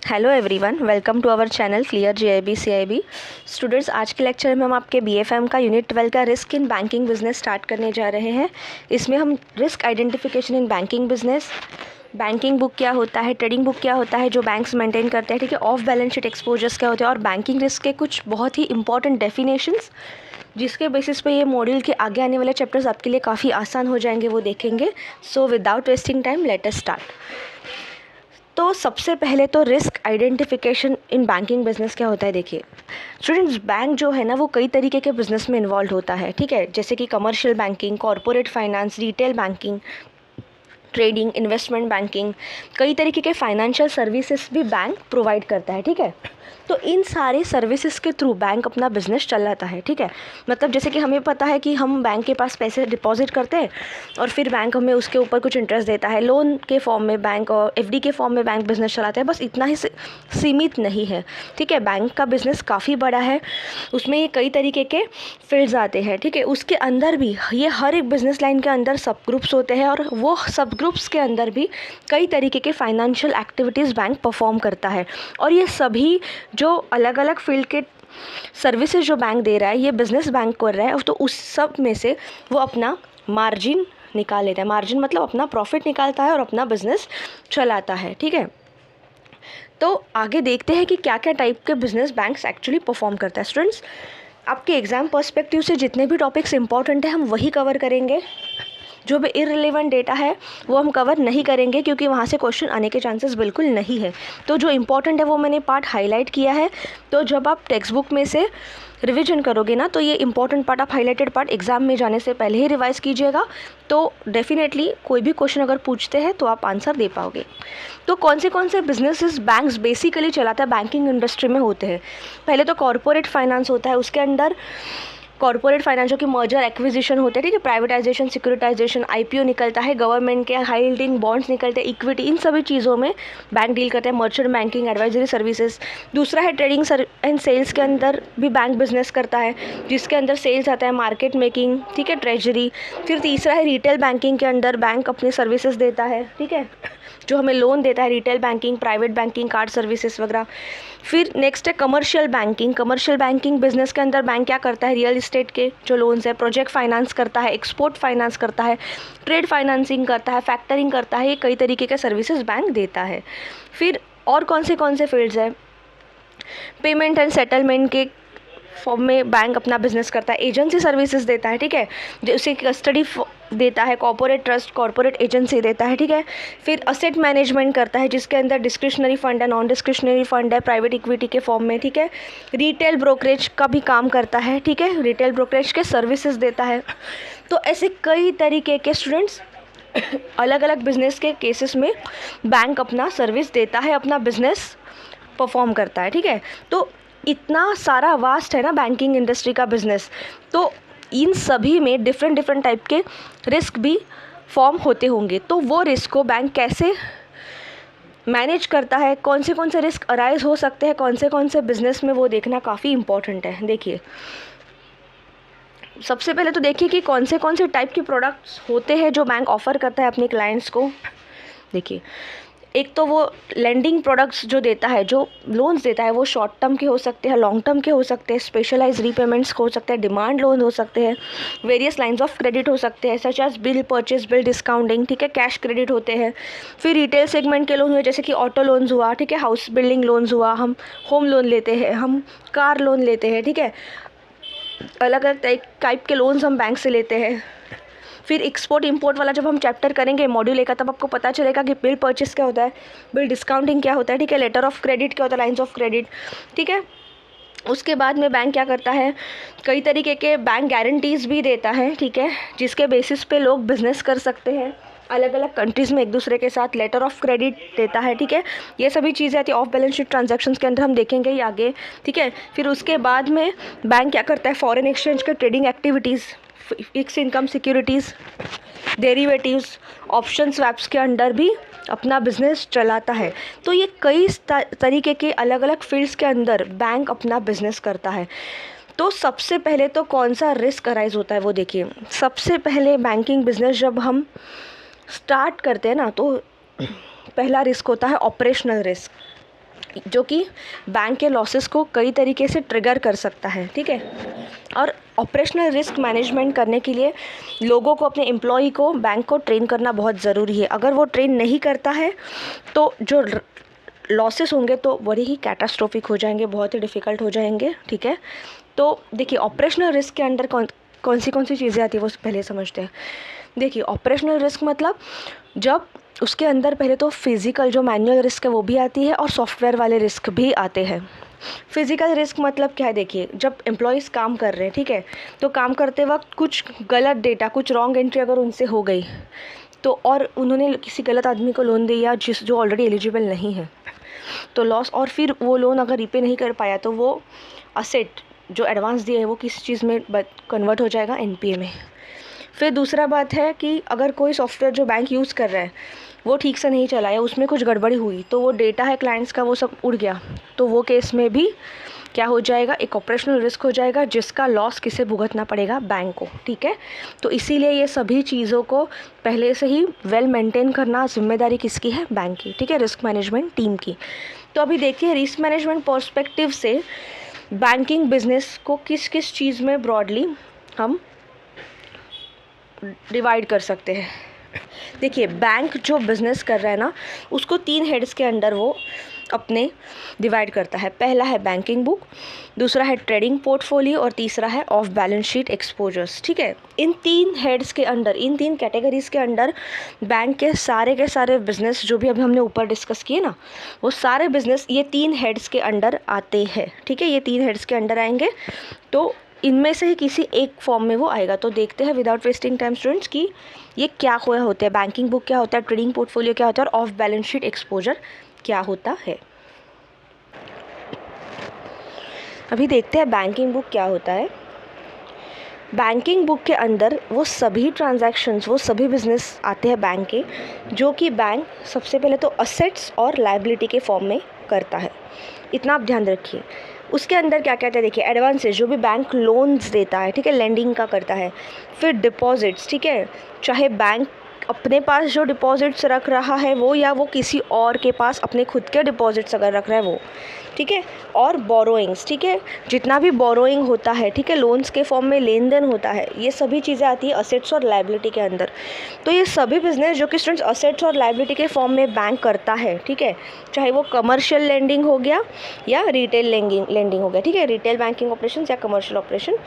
Hello everyone, welcome to our channel clear JAIIB CAIIB. Students, आज के lecture में हम आपके बीएफएम का यूनिट 12 का risk in banking business start करने जा रहे हैं। इसमें हम risk identification in banking business, banking book क्या होता है, ट्रेडिंग बुक क्या होता है जो बैंक्स मेंटेन करते हैं, ठीक है, ऑफ बैलेंस शीट एक्सपोजर्स क्या होते हैं और बैंकिंग रिस्क के कुछ बहुत ही इंपॉर्टेंट डेफिनेशंस जिसके बेसिस पे ये मॉड्यूल के आगे आने वाले चैप्टर्स आपके लिए काफ़ी आसान हो जाएंगे, वो देखेंगे। So without wasting time let us start. तो सबसे पहले तो risk identification in banking business क्या होता है। देखिए स्टूडेंट्स, बैंक जो है ना वो कई तरीके के बिजनेस में इन्वॉल्व होता है, ठीक है, जैसे कि commercial banking, corporate finance, retail banking, trading, investment banking, कई तरीके के फाइनेंशियल सर्विसेज भी बैंक प्रोवाइड करता है, ठीक है। तो इन सारे सर्विसेज के थ्रू बैंक अपना बिजनेस चलाता है, ठीक है। मतलब जैसे कि हमें पता है कि हम बैंक के पास पैसे डिपॉजिट करते हैं और फिर बैंक हमें उसके ऊपर कुछ इंटरेस्ट देता है, लोन के फॉर्म में बैंक और एफडी के फॉर्म में बैंक बिजनेस चलाता है। बस इतना ही सीमित नहीं है, ठीक है। बैंक का बिजनेस काफ़ी बड़ा है, उसमें ये कई तरीके के फील्ड्स आते हैं, ठीक है। उसके अंदर भी ये हर एक बिजनेस लाइन के अंदर सब ग्रुप्स होते हैं और वो सब ग्रुप्स के अंदर भी कई तरीके के फाइनेंशियल एक्टिविटीज़ बैंक परफॉर्म करता है। और ये सभी जो अलग अलग फील्ड के सर्विसेज जो बैंक दे रहा है, ये बिजनेस बैंक कर रहा है, तो उस सब में से वो अपना मार्जिन निकाल लेता है। मार्जिन मतलब अपना प्रॉफिट निकालता है और अपना बिजनेस चलाता है, ठीक है। तो आगे देखते हैं कि क्या क्या टाइप के बिजनेस बैंक्स एक्चुअली परफॉर्म करता है। स्टूडेंट्स, आपके एग्जाम पर्सपेक्टिव से जितने भी टॉपिक्स इंपॉर्टेंट है हम वही कवर करेंगे। जो भी इररिलेवेंट डेटा है वो हम कवर नहीं करेंगे क्योंकि वहाँ से क्वेश्चन आने के चांसेस बिल्कुल नहीं है। तो जो इंपॉर्टेंट है वो मैंने पार्ट हाईलाइट किया है। तो जब आप टेक्स्ट बुक में से रिवीजन करोगे ना, तो ये इंपॉर्टेंट पार्ट, आप हाईलाइटेड पार्ट एग्जाम में जाने से पहले ही रिवाइज कीजिएगा। तो डेफिनेटली कोई भी क्वेश्चन अगर पूछते हैं तो आप आंसर दे पाओगे। तो कौन से बिजनेसेस बैंक्स बेसिकली चलाता है बैंकिंग इंडस्ट्री में होते हैं। पहले तो कॉरपोरेट फाइनेंस होता है, उसके अंदर कॉर्पोरेट फाइनेंसों की मर्जर एक्विजिशन होते हैं, ठीक है, प्राइवेटाइजेशन, सिक्योरिटाइजेशन, आईपीओ निकलता है, गवर्नमेंट के हाई यील्डिंग बॉन्ड्स निकलते हैं, इक्विटी, इन सभी चीज़ों में बैंक डील करते हैं, मर्चेंट बैंकिंग, एडवाइजरी सर्विसेज। दूसरा है ट्रेडिंग एंड सेल्स, के अंदर भी बैंक बिजनेस करता है जिसके अंदर सेल्स आता है, मार्केट मेकिंग, ठीक है, ट्रेजरी। फिर तीसरा है रिटेल बैंकिंग, के अंदर बैंक अपने सर्विसेज देता है, ठीक है, जो हमें लोन देता है, retail banking, private banking, card services वगैरह। फिर नेक्स्ट है commercial banking. Commercial banking business के अंदर बैंक क्या करता है, रियल इस्टेट के जो लोन्स है, प्रोजेक्ट फाइनेंस करता है, एक्सपोर्ट फाइनेंस करता है, ट्रेड फाइनेंसिंग करता है, फैक्टरिंग करता है, ये कई तरीके के सर्विसेज बैंक देता है। फिर और कौन से फील्ड्स है, पेमेंट एंड सेटलमेंट के फॉर्म में बैंक अपना बिजनेस करता है, एजेंसी सर्विसेज देता है, ठीक है, जैसे कस्टडी देता है, कॉर्पोरेट ट्रस्ट, कॉर्पोरेट एजेंसी देता है, ठीक है। फिर असेट मैनेजमेंट करता है जिसके अंदर डिस्क्रिशनरी फंड है, नॉन डिस्क्रिशनरी फंड है, प्राइवेट इक्विटी के फॉर्म में, ठीक है। रिटेल ब्रोकरेज का भी काम करता है, ठीक है, रिटेल ब्रोकरेज के सर्विसेज देता है। तो ऐसे कई तरीके के स्टूडेंट्स अलग अलग बिजनेस के केसेस में बैंक अपना सर्विस देता है, अपना बिजनेस परफॉर्म करता है, ठीक है। तो इतना सारा वास्ट है ना बैंकिंग इंडस्ट्री का बिजनेस, तो इन सभी में डिफरेंट टाइप के रिस्क भी फॉर्म होते होंगे। तो वो रिस्क को बैंक कैसे मैनेज करता है, कौन से रिस्क अराइज हो सकते हैं कौन से बिजनेस में, वो देखना काफ़ी इंपॉर्टेंट है। देखिए सबसे पहले तो देखिए कि कौन से टाइप के प्रोडक्ट्स होते हैं जो बैंक ऑफ़र करता है अपने क्लाइंट्स को। देखिए, एक तो वो लेंडिंग प्रोडक्ट्स जो देता है, जो लोन्स देता है, वो शॉर्ट टर्म के हो सकते हैं, लॉन्ग टर्म के हो सकते हैं, स्पेशलाइज रीपेमेंट्स हो सकते हैं, डिमांड लोन हो सकते हैं, वेरियस लाइंस ऑफ क्रेडिट हो सकते हैं, such as bill purchase, bill discounting, ठीक है, कैश क्रेडिट होते हैं। फिर रिटेल सेगमेंट के लोन हुए जैसे कि ऑटो लोन्स हुआ, ठीक है, हाउस बिल्डिंग लोन्स हुआ, हम होम लोन लेते हैं, हम कार लोन लेते हैं, ठीक है, अलग अलग टाइप के लोन्स हम बैंक से लेते हैं। फिर एक्सपोर्ट इंपोर्ट वाला जब हम चैप्टर करेंगे मॉड्यूल का, तब आपको पता चलेगा कि बिल परचेस क्या होता है, बिल डिस्काउंटिंग क्या होता है, ठीक है, लेटर ऑफ क्रेडिट क्या होता है, लाइंस ऑफ क्रेडिट, ठीक है। उसके बाद में बैंक क्या करता है, कई तरीके के बैंक गारंटीज़ भी देता है, ठीक है, जिसके बेसिस पे लोग बिजनेस कर सकते हैं अलग अलग कंट्रीज़ में एक दूसरे के साथ। लेटर ऑफ क्रेडिट देता है, ठीक है, ये सभी चीज़ें आती है ऑफ बैलेंस शीट ट्रांजैक्शंस के अंदर, हम देखेंगे ये आगे, ठीक है। फिर उसके बाद में बैंक क्या करता है, फॉरेन एक्सचेंज के trading activities, fix income securities, derivatives, option swaps के अंडर भी अपना बिजनेस चलाता है। तो ये कई तरीके के अलग अलग फील्ड्स के अंदर बैंक अपना बिजनेस करता है। तो सबसे पहले तो कौन सा रिस्क अराइज होता है वो देखिए। सबसे पहले बैंकिंग बिजनेस जब हम स्टार्ट करते हैं ना, तो पहला रिस्क होता है ऑपरेशनल रिस्क। जो कि बैंक के लॉसेस को कई तरीके से ट्रिगर कर सकता है, ठीक है। और ऑपरेशनल रिस्क मैनेजमेंट करने के लिए लोगों को, अपने एम्प्लॉई को, बैंक को ट्रेन करना बहुत ज़रूरी है। अगर वो ट्रेन नहीं करता है तो जो लॉसेस होंगे तो बड़े ही कैटास्ट्रोफिक हो जाएंगे, बहुत ही डिफ़िकल्ट हो जाएंगे, ठीक है। तो देखिए ऑपरेशनल रिस्क के अंडर कौन सी चीज़ें आती है वो पहले समझते हैं। देखिए ऑपरेशनल रिस्क मतलब जब उसके अंदर पहले तो फिज़िकल जो मैनुअल रिस्क है वो भी आती है और सॉफ्टवेयर वाले रिस्क भी आते हैं। फिज़िकल रिस्क मतलब क्या है, देखिए जब एम्प्लॉयज़ काम कर रहे हैं, ठीक है, तो काम करते वक्त कुछ गलत डेटा, कुछ रॉन्ग एंट्री अगर उनसे हो गई तो, और उन्होंने किसी गलत आदमी को लोन दिया जो ऑलरेडी एलिजिबल नहीं है, तो लॉस, और फिर वो लोन अगर रीपे नहीं कर पाया तो वो असेट जो एडवांस दिया है वो किस चीज़ में कन्वर्ट हो जाएगा, एनपीए में। फिर दूसरा बात है कि अगर कोई सॉफ्टवेयर जो बैंक यूज़ कर रहा है वो ठीक से नहीं चला या उसमें कुछ गड़बड़ी हुई तो वो डेटा है क्लाइंट्स का वो सब उड़ गया, तो वो केस में भी क्या हो जाएगा, एक ऑपरेशनल रिस्क हो जाएगा जिसका लॉस किसे भुगतना पड़ेगा, बैंक को, ठीक है। तो इसीलिए ये सभी चीज़ों को पहले से ही वेल मेंटेन करना जिम्मेदारी किसकी है, बैंक की, ठीक है, रिस्क मैनेजमेंट टीम की। तो अभी देखिए रिस्क मैनेजमेंट पर्सपेक्टिव से बैंकिंग बिजनेस को किस किस चीज़ में ब्रॉडली हम डिवाइड कर सकते हैं। देखिए बैंक जो बिज़नेस कर रहा है ना, उसको 3 हेड्स के अंडर वो अपने डिवाइड करता है। पहला है बैंकिंग बुक, दूसरा है ट्रेडिंग पोर्टफोलियो और तीसरा है ऑफ बैलेंस शीट एक्सपोजर्स, ठीक है। इन 3 हेड्स के अंडर, इन 3 कैटेगरीज़ के अंडर बैंक के सारे बिज़नेस जो भी अभी हमने ऊपर डिस्कस किए ना, वो सारे बिज़नेस ये 3 हेड्स के अंडर आते हैं, ठीक है। ये 3 हेड्स के अंडर आएंगे तो इनमें से ही किसी एक फॉर्म में वो आएगा। तो देखते हैं विदाउट वेस्टिंग टाइम स्टूडेंट्स कि ये क्या होते हैं, बैंकिंग बुक क्या होता है, ट्रेडिंग पोर्टफोलियो क्या होता है और ऑफ बैलेंस शीट एक्सपोजर क्या होता है। अभी देखते हैं बैंकिंग बुक क्या होता है। बैंकिंग बुक के अंदर वो सभी ट्रांजैक्शंस, वो सभी बिजनेस आते हैं बैंक के, जो कि बैंक सबसे पहले तो असेट्स और लायबिलिटी के फॉर्म में करता है, इतना आप ध्यान रखिए। उसके अंदर क्या कहते हैं, देखिए एडवांसेस जो भी बैंक लोन्स देता है, ठीक है, लेंडिंग का करता है। फिर डिपॉजिट्स, ठीक है, चाहे बैंक अपने पास जो डिपॉजिट्स रख रहा है वो, या वो किसी और के पास अपने खुद के डिपॉजिट्स अगर रख रहा है वो, ठीक है। और बोरोइंग्स, ठीक है, जितना भी बोरोइंग होता है, ठीक है, लोन्स के फॉर्म में लेन देन होता है, ये सभी चीज़ें आती है असेट्स और लायबिलिटी के अंदर। तो ये सभी बिजनेस जो कि स्टूडेंट्स असेट्स और लायबिलिटी के फॉर्म में बैंक करता है, ठीक है, चाहे वो कमर्शियल लेंडिंग हो गया या रिटेल लेंडिंग हो गया, ठीक है, रिटेल बैंकिंग ऑपरेशन या कमर्शियल ऑपरेशन,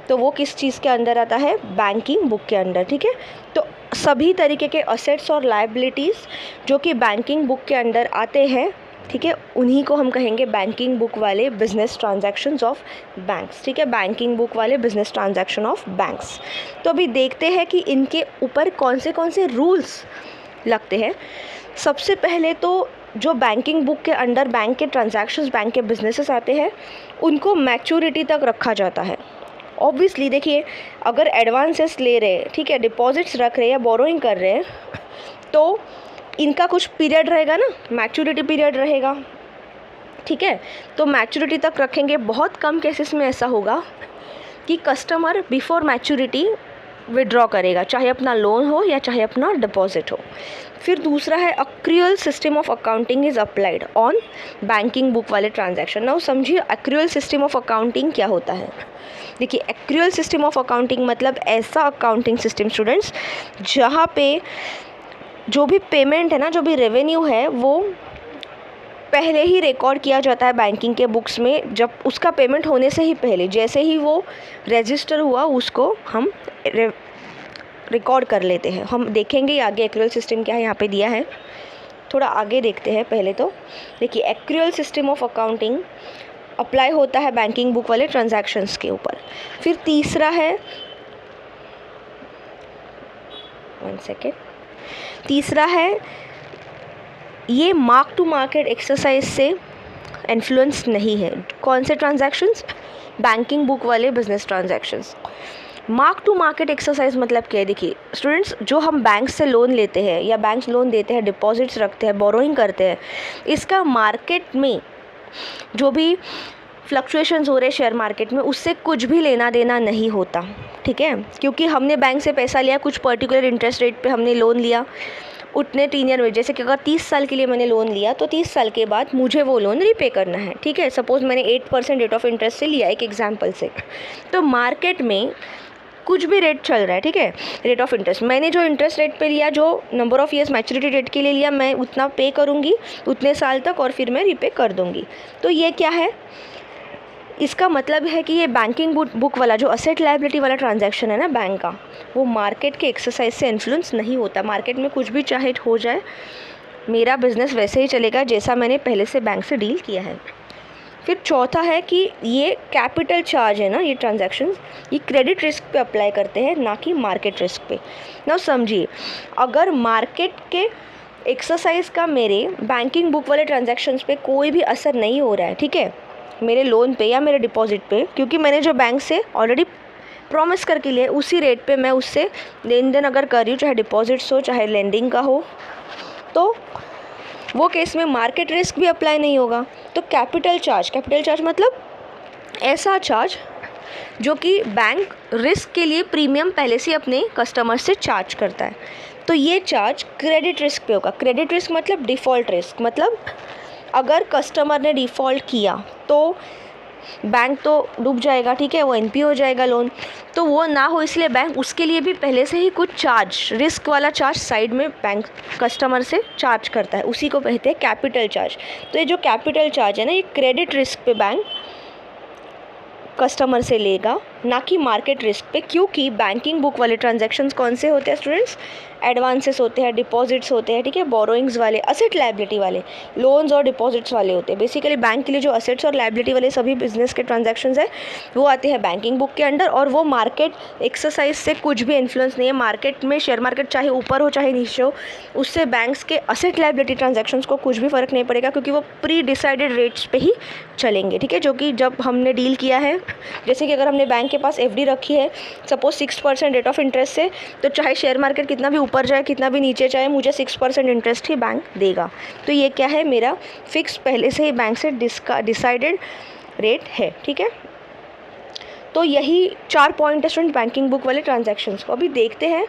तो वो किस चीज़ के अंदर आता है, बैंकिंग बुक के अंदर, ठीक है। तो सभी तरीके के असेट्स और लायबिलिटीज़ जो कि बैंकिंग बुक के अंदर आते हैं, ठीक है, उन्हीं को हम कहेंगे बैंकिंग बुक वाले बिजनेस ट्रांजैक्शंस ऑफ बैंक्स, ठीक है, बैंकिंग बुक वाले बिजनेस ट्रांजैक्शन ऑफ बैंक्स। तो अभी देखते हैं कि इनके ऊपर कौन से रूल्स लगते हैं। सबसे पहले तो जो बैंकिंग बुक के अंडर बैंक के ट्रांजैक्शंस, बैंक के बिजनेसेस आते हैं, उनको मैच्योरिटी तक रखा जाता है। ऑब्वियसली देखिए अगर एडवांसेस ले रहे हैं, ठीक है, डिपॉजिट्स रख रहे हैं या बोरोइंग कर रहे हैं, तो इनका कुछ पीरियड रहेगा ना, मैच्योरिटी पीरियड रहेगा, ठीक है। तो मैच्योरिटी तक रखेंगे। बहुत कम केसेस में ऐसा होगा कि कस्टमर बिफोर मैच्योरिटी विड्रॉ करेगा, चाहे अपना लोन हो या चाहे अपना डिपॉजिट हो। फिर दूसरा है accrual system of accounting is applied on banking book वाले ट्रांजैक्शन। नाउ समझिए एक्रूअल सिस्टम ऑफ अकाउंटिंग क्या होता है। देखिए एक्रूअल सिस्टम ऑफ अकाउंटिंग मतलब ऐसा अकाउंटिंग सिस्टम स्टूडेंट्स जहाँ पे जो भी पेमेंट है ना, जो भी रेवेन्यू है, वो पहले ही रिकॉर्ड किया जाता है बैंकिंग के बुक्स में। जब उसका पेमेंट होने से ही पहले, जैसे ही वो रजिस्टर हुआ, उसको हम रिकॉर्ड कर लेते हैं। हम देखेंगे आगे एक्रूअल सिस्टम क्या है, यहाँ पे दिया है, थोड़ा आगे देखते हैं। पहले तो देखिए accrual system of accounting apply होता है बैंकिंग बुक वाले ट्रांजैक्शंस के ऊपर। फिर तीसरा है, तीसरा है ये मार्क टू मार्केट एक्सरसाइज से इन्फ्लुएंस नहीं है। कौन से ट्रांजैक्शंस, बैंकिंग बुक वाले business transactions. Mark to market exercise मतलब क्या है, देखिए स्टूडेंट्स जो हम बैंक से लोन लेते हैं या बैंक लोन देते हैं, डिपॉजिट्स रखते हैं, बोरोइंग करते हैं, इसका मार्केट में जो भी फ्लक्चुएशंस हो रहे शेयर मार्केट में, उससे कुछ भी लेना देना नहीं होता, ठीक है। क्योंकि हमने बैंक से पैसा लिया, कुछ पर्टिकुलर इंटरेस्ट रेट पे हमने लोन लिया, उतने 3 ईयर में, जैसे कि अगर 30 साल के लिए मैंने लोन लिया तो 30 साल के बाद मुझे वो लोन रीपे करना है, ठीक है। सपोज़ मैंने 8% रेट ऑफ इंटरेस्ट से लिया, एक एग्जांपल से, तो मार्केट में कुछ भी रेट चल रहा है, ठीक है, रेट ऑफ इंटरेस्ट, मैंने जो इंटरेस्ट रेट पे लिया, जो number of years maturity date के लिए लिया, मैं उतना पे करूँगी उतने साल तक और फिर मैं रीपे कर दूँगी। तो ये क्या है, इसका मतलब है कि ये बैंकिंग बुक वाला जो असेट लायबिलिटी वाला ट्रांजैक्शन है ना बैंक का, वो मार्केट के एक्सरसाइज से इन्फ्लुएंस नहीं होता। मार्केट में कुछ भी चाहे हो जाए, मेरा बिज़नेस वैसे ही चलेगा जैसा मैंने पहले से बैंक से डील किया है। फिर चौथा है कि ये कैपिटल चार्ज है ना, ये ट्रांजैक्शंस, ये क्रेडिट रिस्क पे अप्लाई करते हैं, ना कि मार्केट रिस्क पे। ना समझिए, अगर मार्केट के एक्सरसाइज का मेरे बैंकिंग बुक वाले ट्रांजैक्शंस पे कोई भी असर नहीं हो रहा है, ठीक है, मेरे लोन पे या मेरे डिपॉजिट पे, क्योंकि मैंने जो बैंक से ऑलरेडी प्रॉमिस करके लिए उसी रेट पे मैं उससे लेन देन अगर कर रही हूँ, चाहे डिपॉजिट्स हो चाहे लेंडिंग का हो, तो वो केस में मार्केट रिस्क भी अप्लाई नहीं होगा। तो कैपिटल चार्ज मतलब ऐसा चार्ज जो कि बैंक रिस्क के लिए प्रीमियम पहले से अपने कस्टमर से चार्ज करता है, तो ये चार्ज क्रेडिट रिस्क पे होगा। क्रेडिट रिस्क मतलब डिफ़ॉल्ट रिस्क, मतलब अगर कस्टमर ने डिफ़ॉल्ट किया तो बैंक तो डूब जाएगा, ठीक है, वो एनपी हो जाएगा लोन, तो वो ना हो इसलिए बैंक उसके लिए भी पहले से ही कुछ चार्ज, रिस्क वाला चार्ज साइड में बैंक कस्टमर से चार्ज करता है, उसी को कहते हैं कैपिटल चार्ज। तो ये जो कैपिटल चार्ज है ना, ये क्रेडिट रिस्क पे बैंक कस्टमर से लेगा, ना कि मार्केट रिस्क पे, क्योंकि बैंकिंग बुक वाले ट्रांजैक्शंस कौन से होते हैं स्टूडेंट्स, एडवांसेस होते हैं, डिपॉजिट्स होते हैं, ठीक है, बोरोइंग्स वाले, असेट लायबिलिटी वाले, लोन्स और डिपॉजिट्स वाले होते हैं। बेसिकली बैंक के लिए जो असेट्स और लायबिलिटी वाले सभी बिजनेस के ट्रांजैक्शंस है वो आते हैं बैंकिंग बुक के अंडर, और वो मार्केट एक्सरसाइज से कुछ भी इन्फ्लुएंस नहीं है। मार्केट में शेयर मार्केट चाहे ऊपर हो चाहे नीचे हो, उससे बैंक्स के असेट लायबिलिटी ट्रांजैक्शंस को कुछ भी फ़र्क नहीं पड़ेगा, क्योंकि वो प्री डिसाइडेड रेट्स पे ही चलेंगे, ठीक है, जो कि जब हमने डील किया है, जैसे कि अगर हमने बैंक के पास एफडी रखी है सपोज 6% रेट ऑफ इंटरेस्ट से, तो चाहे शेयर मार्केट कितना भी ऊपर जाए कितना भी नीचे जाए, मुझे 6% इंटरेस्ट ही बैंक देगा। तो ये क्या है, मेरा फिक्स पहले से ही बैंक से डिसाइडेड रेट है, ठीक है। तो यही 4 पॉइंट है स्टूडेंट बैंकिंग बुक वाले ट्रांजैक्शंस को। अभी देखते हैं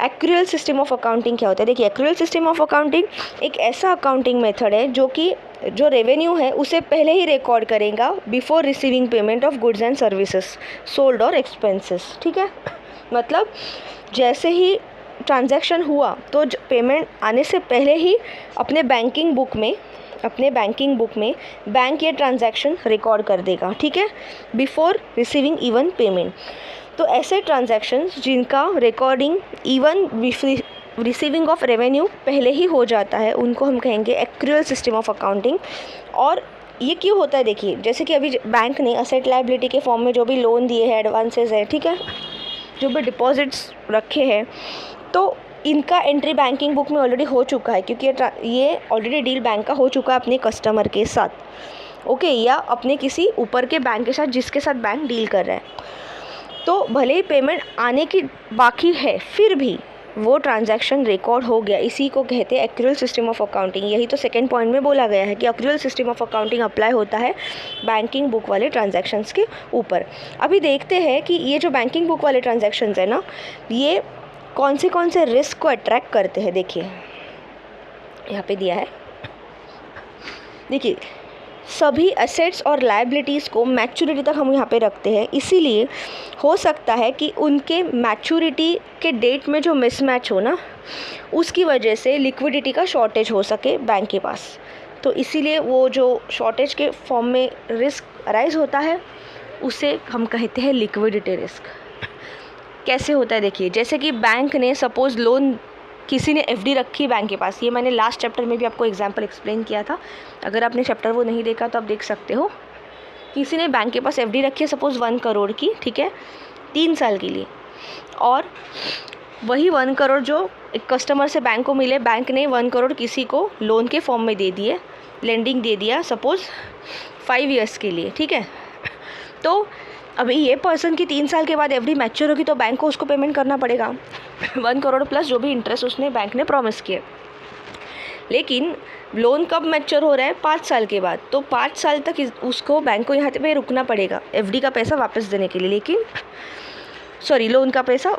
एक्रूअल सिस्टम ऑफ अकाउंटिंग क्या होता है। देखिए, एक्रूअल सिस्टम ऑफ अकाउंटिंग एक ऐसा अकाउंटिंग मेथड है जो कि जो रेवेन्यू है उसे पहले ही रिकॉर्ड करेगा before receiving payment of goods and services sold और एक्सपेंसेस, ठीक है। मतलब जैसे ही ट्रांजैक्शन हुआ तो पेमेंट आने से पहले ही अपने बैंकिंग बुक में बैंक ये ट्रांजैक्शन रिकॉर्ड कर देगा, ठीक है, बिफोर रिसीविंग इवन पेमेंट। तो ऐसे ट्रांजैक्शंस जिनका recording even receiving of revenue पहले ही हो जाता है, उनको हम कहेंगे एक्रूअल सिस्टम ऑफ अकाउंटिंग। और ये क्यों होता है, देखिए, जैसे कि अभी बैंक ने असेट लायबिलिटी के फॉर्म में जो भी लोन दिए हैं, एडवांसेस है, ठीक है, जो भी डिपॉजिट्स रखे हैं, तो इनका एंट्री बैंकिंग बुक में ऑलरेडी हो चुका है, क्योंकि ये ऑलरेडी डील बैंक का हो चुका है अपने कस्टमर के साथ, ओके, या अपने किसी ऊपर के बैंक के साथ जिसके साथ बैंक डील कर रहा है। तो भले ही पेमेंट आने की बाकी है, फिर भी वो ट्रांजैक्शन रिकॉर्ड हो गया, इसी को कहते हैं एक्रूअल सिस्टम ऑफ अकाउंटिंग। यही तो सेकंड पॉइंट में बोला गया है कि accrual system of accounting apply होता है बैंकिंग बुक वाले ट्रांजैक्शंस के ऊपर। अभी देखते हैं कि ये जो बैंकिंग बुक वाले ट्रांजैक्शंस है ना, ये कौन से रिस्क को अट्रैक्ट करते हैं। देखिए, यहाँ पे दिया है, देखिए, सभी एसेट्स और लायबिलिटीज़ को मैच्योरिटी तक हम यहाँ पे रखते हैं, इसीलिए हो सकता है कि उनके मैच्योरिटी के डेट में जो मिसमैच हो ना, उसकी वजह से लिक्विडिटी का शॉर्टेज हो सके बैंक के पास। तो इसीलिए वो जो शॉर्टेज के फॉर्म में रिस्क अराइज होता है, उसे हम कहते हैं लिक्विडिटी रिस्क। कैसे होता है, देखिए, जैसे कि बैंक ने सपोज़ लोन, किसी ने एफडी रखी बैंक के पास, ये मैंने लास्ट चैप्टर में भी आपको एग्जांपल एक्सप्लेन किया था, अगर आपने चैप्टर वो नहीं देखा तो आप देख सकते हो। किसी ने बैंक के पास एफडी रखी है सपोज़ 1 करोड़ की, ठीक है, 3 साल के लिए, और वही 1 करोड़ जो एक कस्टमर से बैंक को मिले, बैंक ने 1 करोड़ किसी को लोन के फॉर्म में दे दिए, लेंडिंग दे दिया सपोज़ 5 ईयर्स के लिए, ठीक है। तो अभी ये पर्सन की 3 साल के बाद एफडी मैच्योर होगी, तो बैंक को उसको पेमेंट करना पड़ेगा 1 करोड़ प्लस जो भी इंटरेस्ट उसने बैंक ने प्रॉमिस किए। लेकिन लोन कब मैच्योर हो रहा है, 5 साल के बाद, तो 5 साल तक उसको बैंक को यहाँ पे रुकना पड़ेगा एफडी का पैसा वापस देने के लिए। लेकिन सॉरी लोन का पैसा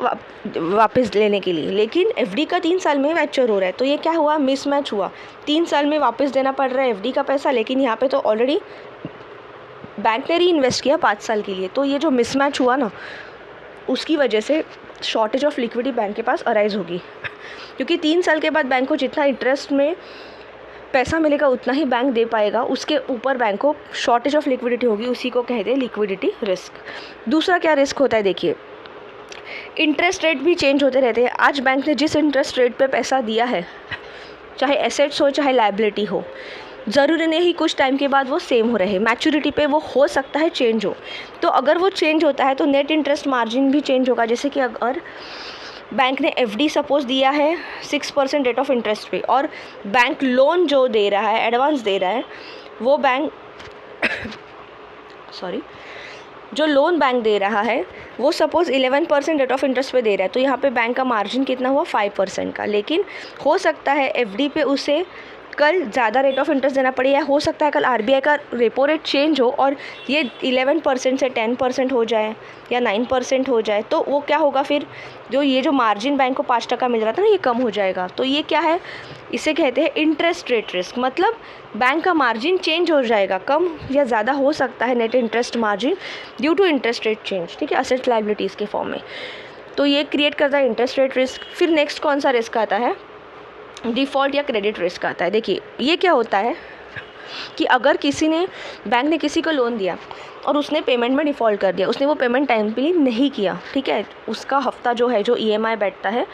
वापस लेने के लिए, लेकिन एफडी का 3 साल में मैच्योर हो रहा है। तो ये क्या हुआ, मिसमैच हुआ। 3 साल में वापस देना पड़ रहा है एफडी का पैसा, लेकिन यहाँ पे तो ऑलरेडी बैंक ने री इन्वेस्ट किया 5 साल के लिए। तो ये जो मिसमैच हुआ ना, उसकी वजह से शॉर्टेज ऑफ लिक्विडिटी बैंक के पास अराइज होगी, क्योंकि 3 साल के बाद बैंक को जितना इंटरेस्ट में पैसा मिलेगा उतना ही बैंक दे पाएगा, उसके ऊपर बैंक को शॉर्टेज ऑफ लिक्विडिटी होगी, उसी को कहते हैं लिक्विडिटी रिस्क। दूसरा क्या रिस्क होता है, देखिए इंटरेस्ट रेट भी चेंज होते रहते हैं। आज बैंक ने जिस इंटरेस्ट रेट पे पैसा दिया है, चाहे एसेट्स हो चाहे लायबिलिटी हो, ज़रूरी नहीं कुछ टाइम के बाद वो सेम हो रहे, मैच्योरिटी पे वो हो सकता है चेंज हो। तो अगर वो चेंज होता है तो नेट इंटरेस्ट मार्जिन भी चेंज होगा। जैसे कि अगर बैंक ने एफडी सपोज दिया है 6% रेट ऑफ इंटरेस्ट पे, और बैंक लोन जो दे रहा है, एडवांस दे रहा है, वो बैंक जो लोन बैंक दे रहा है वो सपोज़ 11% रेट ऑफ इंटरेस्ट पे दे रहा है, तो यहाँ पे बैंक का मार्जिन कितना हुआ, 5% का। लेकिन हो सकता है एफडी पे उसे कल ज़्यादा रेट ऑफ इंटरेस्ट देना पड़े, या हो सकता है कल आरबीआई का रेपो रेट चेंज हो और ये 11% से 10% हो जाए या 9% हो जाए। तो वो क्या होगा फिर, जो मार्जिन बैंक को 5% मिल रहा था ना, ये कम हो जाएगा। तो ये क्या है, इसे कहते हैं इंटरेस्ट रेट रिस्क। मतलब बैंक का मार्जिन चेंज हो जाएगा, कम या ज़्यादा हो सकता है net interest margin due to interest rate change, ठीक है, असेट लायबिलिटीज़ के फॉर्म में। तो ये क्रिएट करता है इंटरेस्ट रेट रिस्क। फिर नेक्स्ट कौन सा रिस्क आता है, डिफ़ॉल्ट या क्रेडिट रिस्क आता है। देखिए ये क्या होता है कि अगर बैंक ने किसी को लोन दिया और उसने पेमेंट में डिफ़ॉल्ट कर दिया, उसने वो पेमेंट टाइम पे नहीं किया, ठीक है, उसका हफ्ता जो है, जो ईएमआई बैठता है,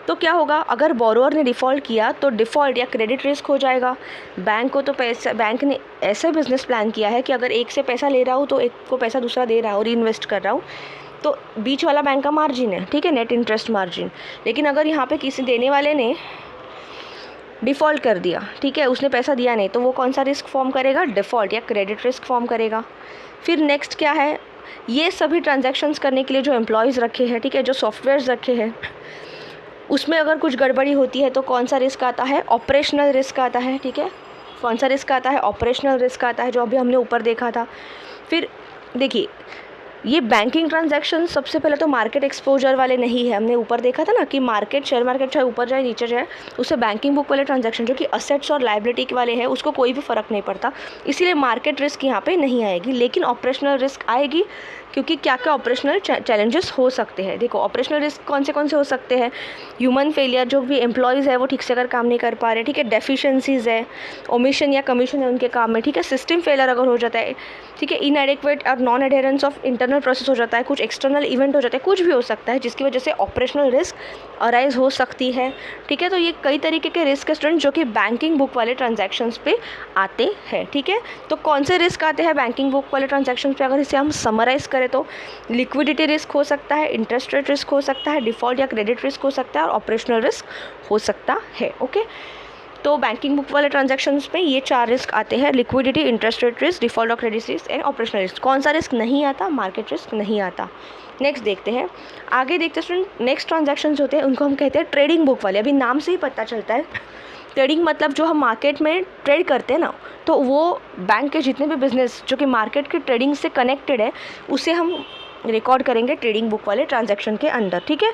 तो क्या होगा, अगर बोरोअर ने डिफ़ॉल्ट किया तो डिफ़ॉल्ट या क्रेडिट रिस्क हो जाएगा। बैंक को तो बैंक ने ऐसा बिजनेस प्लान किया है कि अगर एक से पैसा ले रहा हूँ तो एक को पैसा दूसरा दे रहा हूँ, री इन्वेस्ट कर रहा हूँ, तो बीच वाला बैंक का मार्जिन है, ठीक है, नेट इंटरेस्ट मार्जिन। लेकिन अगर यहाँ पे किसी देने वाले ने डिफ़ॉल्ट कर दिया, ठीक है, उसने पैसा दिया नहीं, तो वो कौन सा रिस्क फॉर्म करेगा, डिफ़ॉल्ट या क्रेडिट रिस्क फॉर्म करेगा। फिर नेक्स्ट क्या है, ये सभी ट्रांजैक्शंस करने के लिए जो एम्प्लॉयज़ रखे हैं, ठीक है, जो सॉफ्टवेयर्स रखे हैं, उसमें अगर कुछ गड़बड़ी होती है तो कौन सा रिस्क आता है, ऑपरेशनल रिस्क आता है, ठीक है। कौन सा रिस्क आता है, ऑपरेशनल रिस्क आता है, जो अभी हमने ऊपर देखा था। फिर देखिए ये बैंकिंग ट्रांजैक्शन सबसे पहले तो मार्केट एक्सपोजर वाले नहीं है, हमने ऊपर देखा था ना कि मार्केट, शेयर मार्केट चाहे ऊपर जाए नीचे जाए, उससे बैंकिंग बुक वाले ट्रांजैक्शन जो कि असेट्स और लायबिलिटी वाले हैं, उसको कोई भी फ़र्क नहीं पड़ता, इसीलिए मार्केट रिस्क यहाँ पे नहीं आएगी। लेकिन ऑपरेशनल रिस्क आएगी, क्योंकि क्या क्या ऑपरेशनल चैलेंजेस हो सकते हैं। देखो ऑपरेशनल रिस्क कौन से हो सकते हैं, ह्यूमन फेलियर, जो भी एम्प्लॉयज़ है वो ठीक से अगर काम नहीं कर पा रहे, ठीक है, डेफिशिएंसीज़ है, ओमिशन या कमीशन है उनके काम में, ठीक है, सिस्टम फेलियर अगर हो जाता है, ठीक है, इनएडिक्वेट और non adherence of internal process हो जाता है, कुछ एक्सटर्नल इवेंट हो जाता है, कुछ भी हो सकता है जिसकी वजह से ऑपरेशनल रिस्क अराइज हो सकती है, ठीक है। तो ये कई तरीके के रिस्क स्टूडेंट जो कि बैंकिंग बुक वाले ट्रांजैक्शंस पे आते हैं, ठीक है। तो कौन से रिस्क आते हैं बैंकिंग बुक वाले ट्रांजैक्शंस पे, अगर इसे हम समराइज करें तो लिक्विडिटी रिस्क हो सकता है, इंटरेस्ट रेट रिस्क हो सकता है, डिफ़ॉल्ट या क्रेडिट रिस्क हो सकता है, और ऑपरेशनल रिस्क हो सकता है, ओके। तो बैंकिंग बुक वाले ट्रांजैक्शंस में ये 4 रिस्क आते हैं, liquidity, interest rate risk, default और credit risk and operational risk. कौन सा रिस्क नहीं आता, मार्केट रिस्क नहीं आता। नेक्स्ट देखते हैं, आगे देखते हैं स्टूडेंट, नेक्स्ट ट्रांजैक्शंस होते हैं उनको हम कहते हैं ट्रेडिंग बुक वाले। अभी नाम से ही पता चलता है, ट्रेडिंग मतलब जो हम मार्केट में ट्रेड करते हैं ना, तो वो बैंक के जितने भी बिजनेस जो कि मार्केट की ट्रेडिंग से कनेक्टेड है, उसे हम रिकॉर्ड करेंगे ट्रेडिंग बुक वाले ट्रांजैक्शन के अंदर, ठीक है।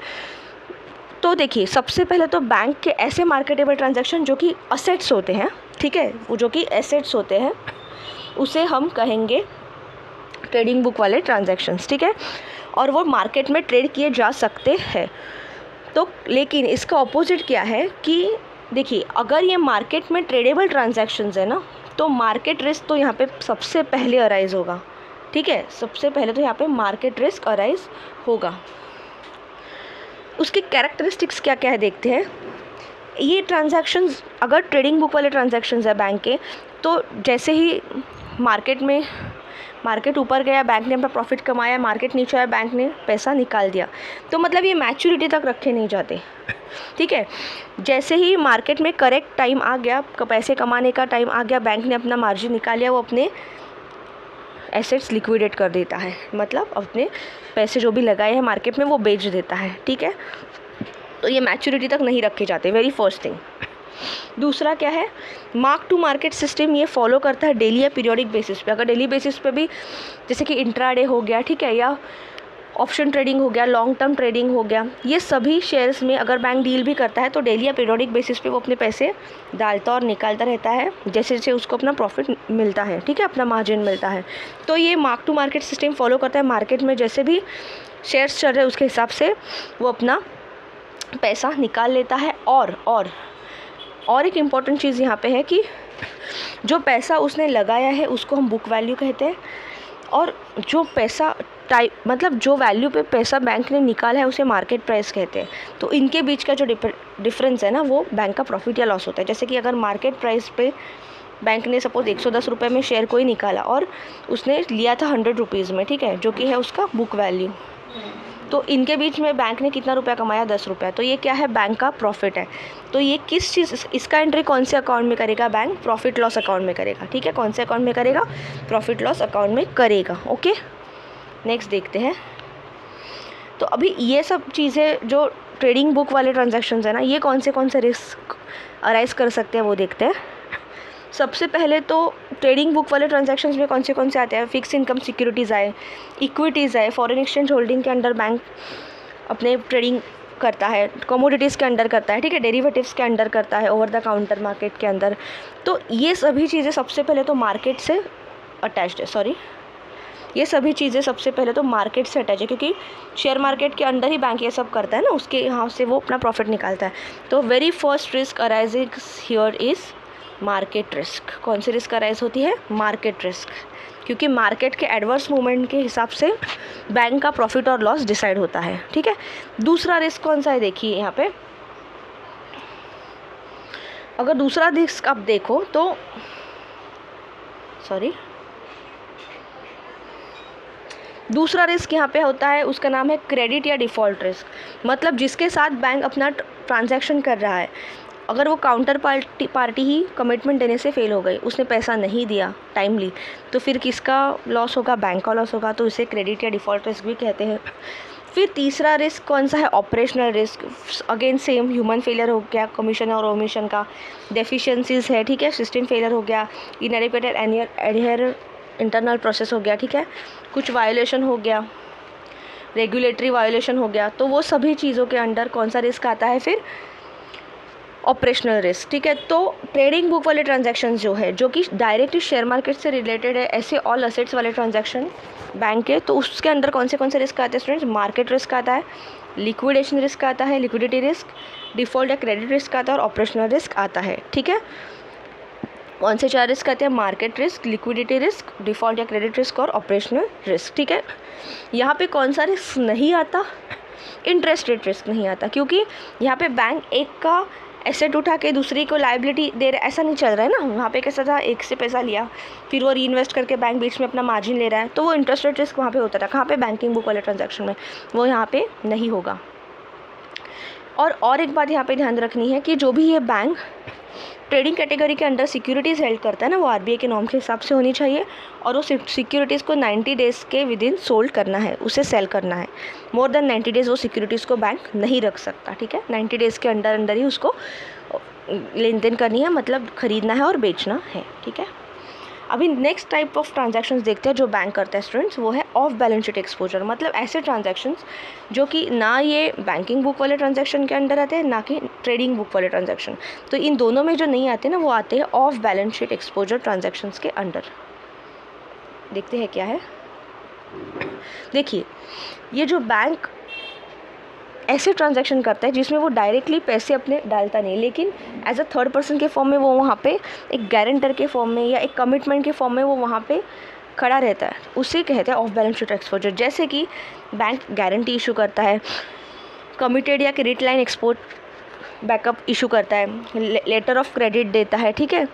तो देखिए सबसे पहले तो बैंक के ऐसे मार्केटेबल ट्रांजैक्शन जो कि असेट्स होते हैं, ठीक है, वो जो कि एसेट्स होते हैं, उसे हम कहेंगे ट्रेडिंग बुक वाले ट्रांजैक्शंस, ठीक है, और वो मार्केट में ट्रेड किए जा सकते हैं। तो लेकिन इसका ऑपोजिट क्या है कि देखिए अगर ये मार्केट में ट्रेडेबल ट्रांजैक्शंस है ना, तो मार्केट रिस्क तो यहाँ पे सबसे पहले अराइज होगा, ठीक है, सबसे पहले तो यहाँ पे मार्केट रिस्क अराइज होगा। उसकी कैरेक्टरिस्टिक्स क्या क्या है देखते हैं। ये ट्रांजैक्शंस अगर ट्रेडिंग बुक वाले ट्रांजैक्शंस है बैंक के, तो जैसे ही मार्केट ऊपर गया, बैंक ने अपना प्रॉफिट कमाया, मार्केट नीचे आया, बैंक ने पैसा निकाल दिया, तो मतलब ये मैच्योरिटी तक रखे नहीं जाते, ठीक है। जैसे ही मार्केट में करेक्ट टाइम आ गया, पैसे कमाने का टाइम आ गया, बैंक ने अपना मार्जिन निकाल लिया, वो अपने एसेट्स लिक्विडेट कर देता है, मतलब अपने पैसे जो भी लगाए हैं मार्केट में वो बेच देता है, ठीक है। तो ये मैच्योरिटी तक नहीं रखे जाते, वेरी फर्स्ट थिंग। दूसरा क्या है, मार्क टू मार्केट सिस्टम ये फॉलो करता है डेली या पीरियोडिक बेसिस पे। अगर डेली बेसिस पे भी जैसे कि इंट्राडे हो गया, ठीक है, या ऑप्शन ट्रेडिंग हो गया, लॉन्ग टर्म ट्रेडिंग हो गया, ये सभी शेयर्स में अगर बैंक डील भी करता है तो डेली या पीरियोडिक बेसिस पे वो अपने पैसे डालता और निकालता रहता है जैसे जैसे उसको अपना प्रॉफिट मिलता है, ठीक है, अपना मार्जिन मिलता है। तो ये mark to market system follow करता है, मार्केट में जैसे भी शेयर्स चल रहे हैं उसके हिसाब से वो अपना पैसा निकाल लेता है। और एक इम्पॉर्टेंट चीज़ यहाँ पे है कि जो पैसा उसने लगाया है उसको हम बुक वैल्यू कहते हैं, और जो पैसा मतलब जो वैल्यू पे पैसा बैंक ने निकाला है उसे मार्केट प्राइस कहते हैं। तो इनके बीच का जो डिफरेंस है ना वो बैंक का प्रॉफिट या लॉस होता है। जैसे कि अगर मार्केट प्राइस पे बैंक ने सपोज 110 रुपये में शेयर कोई निकाला और उसने लिया था 100 रुपीज़ में, ठीक है, जो कि है उसका बुक वैल्यू, तो इनके बीच में बैंक ने कितना रुपया कमाया, 10 रुपया, तो ये क्या है, बैंक का प्रॉफिट है। तो ये किस चीज़, इसका एंट्री कौन से अकाउंट में करेगा, बैंक प्रॉफिट लॉस अकाउंट में करेगा, ठीक है, कौन से अकाउंट में करेगा, प्रॉफिट लॉस अकाउंट में करेगा। ओके, नेक्स्ट देखते हैं। तो अभी ये सब चीज़ें जो ट्रेडिंग बुक वाले ट्रांजैक्शंस है ना, ये कौन से रिस्क अराइज कर सकते हैं वो देखते हैं। सबसे पहले तो ट्रेडिंग बुक वाले ट्रांजैक्शंस में कौन से आते हैं, फिक्स इनकम सिक्योरिटीज़ आए, इक्विटीज़ आए, फॉरेन एक्सचेंज होल्डिंग के अंडर बैंक अपने ट्रेडिंग करता है, कमोडिटीज़ के अंडर करता है, ठीक है, डेरिवेटिव्स के अंडर करता है, ओवर द काउंटर मार्केट के अंदर। तो ये सभी चीज़ें सबसे पहले तो मार्केट से अटैच्ड है, ये सभी चीज़ें सबसे पहले तो मार्केट से अटैच है, क्योंकि शेयर मार्केट के अंदर ही बैंक ये सब करता है ना, उसके यहाँ से वो अपना प्रॉफिट निकालता है। तो very first risk arising here is market risk. कौन सी रिस्क अराइज होती है, मार्केट रिस्क, क्योंकि मार्केट के एडवर्स मूवमेंट के हिसाब से बैंक का प्रॉफिट और लॉस डिसाइड होता है, ठीक है। दूसरा रिस्क कौन सा है, देखिए यहाँ पे, अगर दूसरा रिस्क आप देखो तो दूसरा रिस्क यहाँ पे होता है, उसका नाम है क्रेडिट या डिफ़ॉल्ट रिस्क। मतलब जिसके साथ बैंक अपना ट्रांजैक्शन कर रहा है, अगर वो काउंटर पार्टी ही कमिटमेंट देने से फेल हो गई, उसने पैसा नहीं दिया टाइमली, तो फिर किसका लॉस होगा, बैंक का लॉस होगा। तो इसे क्रेडिट या डिफ़ॉल्ट रिस्क भी कहते हैं। फिर तीसरा रिस्क कौन सा है, operational risk. Again same, human failure हो गया, कमीशन और ओमिशन का, डेफिशिएंसीज है, ठीक है, सिस्टम फेलियर हो गया, इनएडिक्वेट एडहेर इंटरनल प्रोसेस हो गया, ठीक है, कुछ वायोलेशन हो गया, रेगुलेटरी वायोलेशन हो गया। तो वो सभी चीज़ों के अंडर कौन सा रिस्क आता है, फिर ऑपरेशनल रिस्क, ठीक है। तो ट्रेडिंग बुक वाले ट्रांजैक्शंस जो है, जो कि डायरेक्टली शेयर मार्केट से रिलेटेड है, ऐसे ऑल असेट्स वाले ट्रांजैक्शन बैंक के, तो उसके अंदर कौन से रिस्क आते हैं स्टूडेंट्स, मार्केट रिस्क आता है, लिक्विडेशन रिस्क आता है, लिक्विडिटी रिस्क, डिफ़ॉल्ट या क्रेडिट रिस्क आता है, और ऑपरेशनल रिस्क आता है, ठीक है। कौन से 4 रिस्क आते हैं, market risk, liquidity risk, default या क्रेडिट रिस्क और ऑपरेशनल रिस्क, ठीक है। यहाँ पे कौन सा रिस्क नहीं आता, इंटरेस्ट रेट रिस्क नहीं आता, क्योंकि यहाँ पे बैंक एक का एसेट उठा के दूसरी को लाइबिलिटी दे रहा है, ऐसा नहीं चल रहा है ना। वहाँ पे कैसा था, एक से पैसा लिया, फिर वो री इन्वेस्ट करके बैंक बीच में अपना मार्जिन ले रहा है, तो वो इंटरेस्ट रेट रिस्क वहाँ पे होता था। कहाँ पे, बैंकिंग बुक वाले ट्रांजैक्शन में, वो यहाँ पे नहीं होगा। और एक बात यहाँ पे ध्यान रखनी है कि जो भी ये बैंक ट्रेडिंग कैटेगरी के अंडर सिक्योरिटीज़ हेल्ड करता है ना, वो आरबीआई के नॉर्म के हिसाब से होनी चाहिए, और वो सिक्योरिटीज़ को 90 डेज़ के विद इन सोल्ड करना है, उसे सेल करना है। मोर देन 90 डेज़ वो सिक्योरिटीज़ को बैंक नहीं रख सकता, ठीक है। 90 डेज़ के अंदर ही उसको लेन देन करनी है, मतलब ख़रीदना है और बेचना है, ठीक है। अभी नेक्स्ट टाइप ऑफ ट्रांजैक्शंस देखते हैं जो बैंक करता है स्टूडेंट्स, वो है ऑफ बैलेंस शीट एक्सपोजर। मतलब ऐसे ट्रांजैक्शंस जो कि ना ये बैंकिंग बुक वाले ट्रांजैक्शन के अंडर आते हैं, ना कि ट्रेडिंग बुक वाले ट्रांजैक्शन। तो इन दोनों में जो नहीं आते ना, वो आते हैं of balance sheet exposure transactions के अंडर। देखते हैं क्या है। देखिए, ये जो बैंक ऐसे ट्रांजैक्शन करता है जिसमें वो डायरेक्टली पैसे अपने डालता नहीं, लेकिन एज अ थर्ड पर्सन के फॉर्म में वो वहाँ पे एक गारंटर के फॉर्म में या एक कमिटमेंट के फॉर्म में वो वहाँ पे खड़ा रहता है, उसे कहते हैं ऑफ बैलेंस शीट एक्सपोजर। जैसे कि बैंक गारंटी इशू करता है, कमिटेड या credit line export backup issue करता है, लेटर ऑफ क्रेडिट देता है, ठीक है।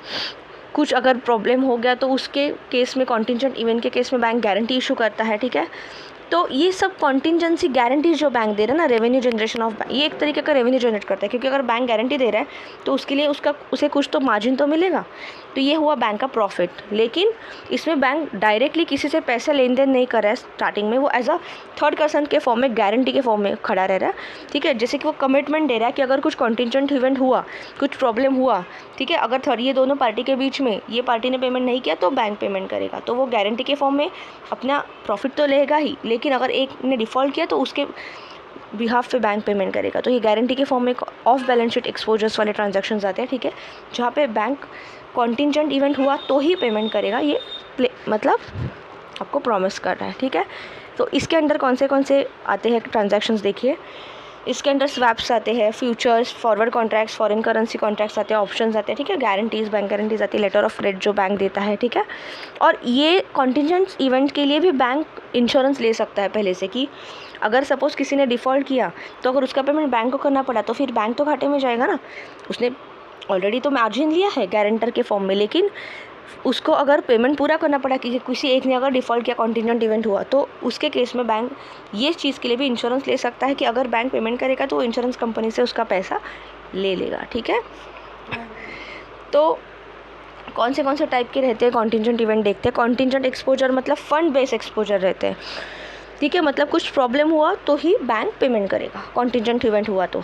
कुछ अगर प्रॉब्लम हो गया तो उसके केस में, कॉन्टिजेंट इवेंट के केस में बैंक गारंटी इशू करता है, ठीक है। तो ये सब कॉन्टिजेंसी गारंटीज जो बैंक दे रहा है ना, रेवेन्यू जनरेशन ऑफ बैंक, ये एक तरीके का रेवेन्यू जनरेट करता है, क्योंकि अगर बैंक गारंटी दे रहा है तो उसके लिए उसे कुछ तो मार्जिन तो मिलेगा। तो ये हुआ बैंक का प्रॉफिट। लेकिन इसमें बैंक डायरेक्टली किसी से पैसा लेन देन नहीं कर रहा है स्टार्टिंग में, वो एज अ थर्ड पर्सन के फॉर्म में, गारंटी के फॉर्म में खड़ा रह रहा है, ठीक है। जैसे कि वो कमिटमेंट दे रहा है कि अगर कुछ कॉन्टिजेंट इवेंट हुआ, कुछ प्रॉब्लम हुआ, ठीक है, अगर ये दोनों पार्टी के बीच में ये पार्टी ने पेमेंट नहीं किया तो बैंक पेमेंट करेगा, तो वो गारंटी के फॉर्म में अपना प्रॉफिट तो लेगा ही, लेकिन लेकिन अगर एक ने डिफ़ॉल्ट किया तो उसके बिहाफ पे बैंक पेमेंट करेगा। तो ये गारंटी के फॉर्म में ऑफ बैलेंस शीट एक्सपोजर्स वाले ट्रांजैक्शंस आते हैं, ठीक है, जहाँ पे बैंक कॉन्टिजेंट इवेंट हुआ तो ही पेमेंट करेगा, ये मतलब आपको प्रॉमिस कर रहा है, ठीक है। तो इसके अंदर कौन से आते हैं ट्रांजैक्शंस देखिए। इसके अंदर स्वैप्स आते हैं, futures, forward contracts, foreign currency contracts आते हैं, ऑप्शंस आते हैं, ठीक है, गारंटीज़, बैंक गारंटीज़ आती है, लेटर ऑफ क्रेडिट जो बैंक देता है, ठीक है। और ये कॉन्टिजेंट इवेंट के लिए भी बैंक इंश्योरेंस ले सकता है पहले से, कि अगर सपोज़ किसी ने डिफ़ॉल्ट किया तो अगर उसका पेमेंट बैंक को करना पड़ा तो फिर बैंक तो घाटे में जाएगा ना, उसने ऑलरेडी तो मार्जिन लिया है गारंटर के फॉर्म में, लेकिन उसको अगर पेमेंट पूरा करना पड़ा कि किसी एक ने अगर डिफ़ॉल्ट किया, कॉन्टिजेंट इवेंट हुआ, तो उसके केस में बैंक ये चीज़ के लिए भी इंश्योरेंस ले सकता है कि अगर बैंक पेमेंट करेगा तो इंश्योरेंस कंपनी से उसका पैसा ले लेगा, ठीक है। तो कौन से टाइप के रहते हैं कॉन्टिजेंट इवेंट देखते हैं। कॉन्टिजेंट एक्सपोजर मतलब फंड बेस एक्सपोजर रहते हैं, ठीक है, मतलब कुछ प्रॉब्लम हुआ तो ही बैंक पेमेंट करेगा, कॉन्टिजेंट इवेंट हुआ तो,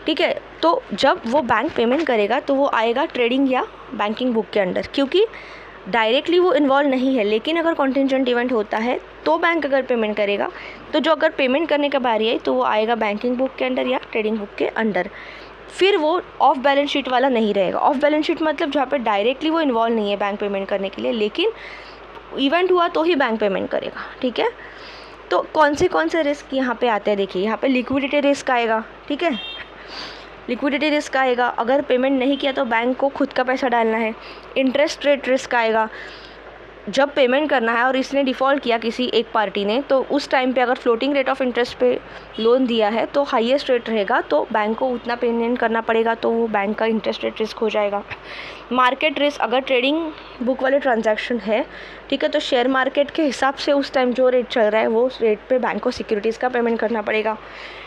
ठीक है। तो जब वो बैंक पेमेंट करेगा तो वो आएगा ट्रेडिंग या बैंकिंग बुक के अंडर, क्योंकि डायरेक्टली वो इन्वॉल्व नहीं है, लेकिन अगर कॉन्टिजेंट इवेंट होता है तो बैंक अगर पेमेंट करेगा तो जो अगर पेमेंट करने का बारी आई तो वो आएगा बैंकिंग बुक के अंडर या ट्रेडिंग बुक के अंडर, फिर वो ऑफ बैलेंस शीट वाला नहीं रहेगा। ऑफ बैलेंस शीट मतलब जहाँ पे डायरेक्टली वो इन्वॉल्व नहीं है बैंक पेमेंट करने के लिए, लेकिन इवेंट हुआ तो ही बैंक पेमेंट करेगा, ठीक है। तो कौन से रिस्क यहाँ पे आते हैं देखिए। यहाँ पे लिक्विडिटी रिस्क आएगा, ठीक है, लिक्विडिटी रिस्क आएगा, अगर पेमेंट नहीं किया तो बैंक को खुद का पैसा डालना है। इंटरेस्ट रेट रिस्क आएगा, जब पेमेंट करना है और इसने डिफ़ॉल्ट किया किसी एक पार्टी ने, तो उस टाइम पे अगर फ्लोटिंग रेट ऑफ इंटरेस्ट पे लोन दिया है तो हाईएस्ट रेट रहेगा, तो बैंक को उतना पेमेंट करना पड़ेगा, तो वो बैंक का इंटरेस्ट रेट रिस्क हो जाएगा। मार्केट रिस्क, अगर ट्रेडिंग बुक वाले ट्रांजैक्शन है, ठीक है, तो शेयर मार्केट के हिसाब से उस टाइम जो रेट चल रहा है वो रेट पे बैंक को सिक्योरिटीज़ का पेमेंट करना पड़ेगा।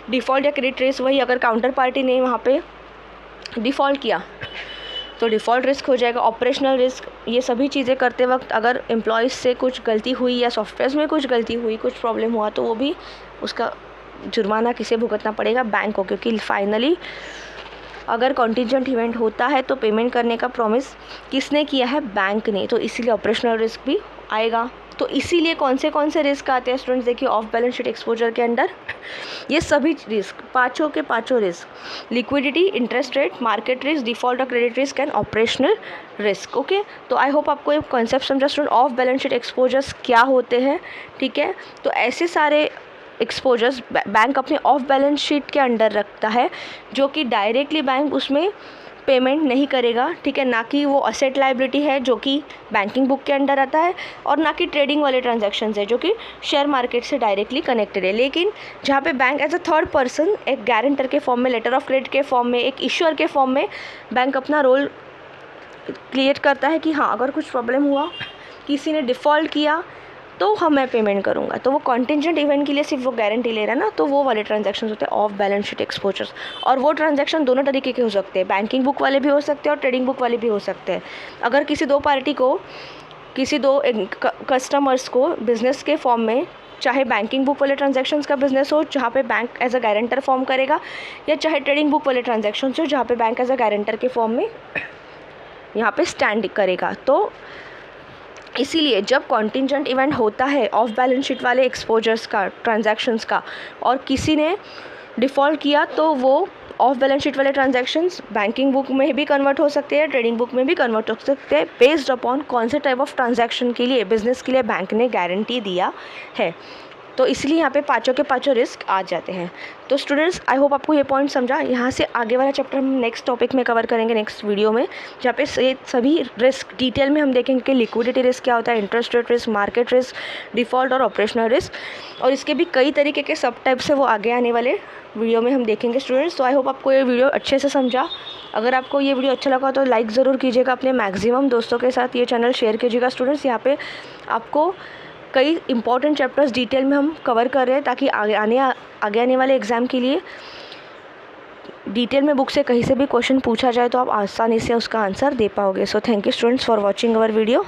डिफ़ॉल्ट या क्रेडिट रिस्क, वही अगर काउंटर पार्टी ने वहाँ पे डिफ़ॉल्ट किया तो डिफ़ॉल्ट रिस्क हो जाएगा। ऑपरेशनल रिस्क, ये सभी चीज़ें करते वक्त अगर एम्प्लॉयज़ से कुछ गलती हुई या सॉफ्टवेयर में कुछ गलती हुई, कुछ प्रॉब्लम हुआ, तो वो भी उसका जुर्माना किसे भुगतना पड़ेगा, बैंक को, क्योंकि फाइनली अगर कॉन्टिजेंट इवेंट होता है तो पेमेंट करने का प्रॉमिस किसने किया है, बैंक ने, तो इसीलिए ऑपरेशनल रिस्क भी आएगा। तो इसीलिए कौन से रिस्क आते हैं स्टूडेंट्स देखिए ऑफ बैलेंस शीट एक्सपोजर के अंडर, ये सभी रिस्क, पाँचों के पाँचों risk, liquidity, interest rate, market risk, default और credit risk and operational risk, okay. तो आई होप आपको ये कॉन्सेप्ट समझा student, off balance sheet exposures क्या होते हैं, ठीक है। तो ऐसे सारे एक्सपोजर्स बैंक अपने ऑफ बैलेंस शीट के अंडर रखता है, जो कि डायरेक्टली बैंक उसमें पेमेंट नहीं करेगा, ठीक है, ना कि वो असेट लायबिलिटी है जो कि बैंकिंग बुक के अंडर आता है, और ना कि ट्रेडिंग वाले ट्रांजैक्शंस है जो कि शेयर मार्केट से डायरेक्टली कनेक्टेड है। लेकिन जहाँ पे bank as a third person, एक गारंटर के फॉर्म में, लेटर ऑफ क्रेडिट के फॉर्म में, एक इश्यूअर के फॉर्म में बैंक अपना रोल क्रिएट करता है कि हाँ, अगर कुछ प्रॉब्लम हुआ, किसी ने डिफ़ॉल्ट किया, तो मैं पेमेंट करूँगा, तो वो कॉन्टिजेंट इवेंट के लिए सिर्फ वो गारंटी ले रहा है ना, तो वो वाले ट्रांजैक्शंस होते हैं ऑफ बैलेंस शीट एक्सपोजर्स। और वो ट्रांजैक्शन दोनों तरीके के हो सकते हैं, बैंकिंग बुक वाले भी हो सकते हैं और ट्रेडिंग बुक वाले भी हो सकते हैं। अगर किसी दो कस्टमर्स को बिज़नेस के फॉर्म में, चाहे बैंकिंग बुक वाले ट्रांजैक्शंस का बिजनेस हो जहाँ पे bank as a guarantor form करेगा, या चाहे ट्रेडिंग बुक वाले ट्रांजैक्शंस हो जहाँ पे बैंक एज अ गारंटर के फॉर्म में यहाँ पे स्टैंड करेगा, तो इसीलिए जब कॉन्टिजेंट इवेंट होता है ऑफ बैलेंस शीट वाले एक्सपोजर्स का, ट्रांजैक्शंस का, और किसी ने डिफ़ॉल्ट किया, तो वो ऑफ बैलेंस शीट वाले ट्रांजैक्शंस बैंकिंग बुक में भी कन्वर्ट हो सकते हैं, ट्रेडिंग बुक में भी कन्वर्ट हो सकते हैं, बेस्ड अपॉन कौन से टाइप ऑफ ट्रांजैक्शन के लिए, बिज़नेस के लिए बैंक ने गारंटी दिया है। तो इसलिए यहाँ पे पाँचों के पाँचों रिस्क आ जाते हैं। तो स्टूडेंट्स, आई होप आपको ये पॉइंट समझा। यहाँ से आगे वाला चैप्टर हम नेक्स्ट टॉपिक में कवर करेंगे, नेक्स्ट वीडियो में, जहाँ पे सभी रिस्क डिटेल में हम देखेंगे कि लिक्विडिटी रिस्क क्या होता है, interest rate risk, market risk, default और ऑपरेशनल रिस्क, और इसके भी कई तरीके के सब टाइप से वो आगे आने वाले वीडियो में हम देखेंगे स्टूडेंट्स। तो आई होप आपको ये वीडियो अच्छे से समझा। अगर आपको ये वीडियो अच्छा लगा तो लाइक ज़रूर कीजिएगा, अपने मैक्सिमम दोस्तों के साथ ये चैनल शेयर कीजिएगा स्टूडेंट्स। यहाँ पे आपको कई इंपॉर्टेंट चैप्टर्स डिटेल में हम कवर कर रहे हैं, ताकि आगे आने वाले एग्ज़ाम के लिए डिटेल में बुक से कहीं से भी क्वेश्चन पूछा जाए तो आप आसानी से उसका आंसर दे पाओगे। So thank you students for watching our video.